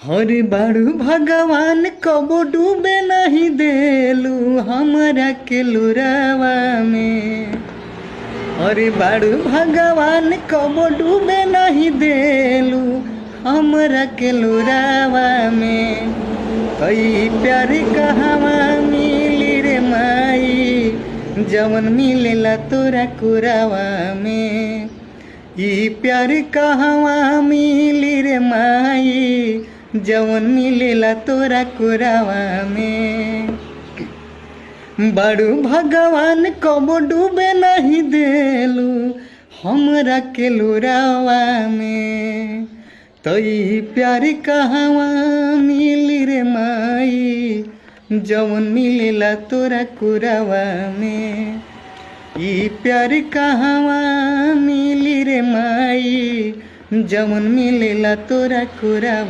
हरे बारू भगवान कबो डूबे नहीं देलू हमरा के लुरावा में। हरे बारू भगवान कबो डूबे नहीं देलू हमरा के लुरावा में। कई प्यार कहवा मिली रे माई जवन मिलेला तोरा कुरावा में। ई प्यार कहवा मिली रे माई जवन मिलेला तोरा कुरावा में। बड़ू भगवान कबो डूबे नहीं देलू हमरा के लुरावा में। तो ई प्यार कहवा मिली रे माई जवन मिलेला तोरा कुरावा में। ई प्यार कहवा मिली रे माई जवन मिलेला तोरा कुरावा।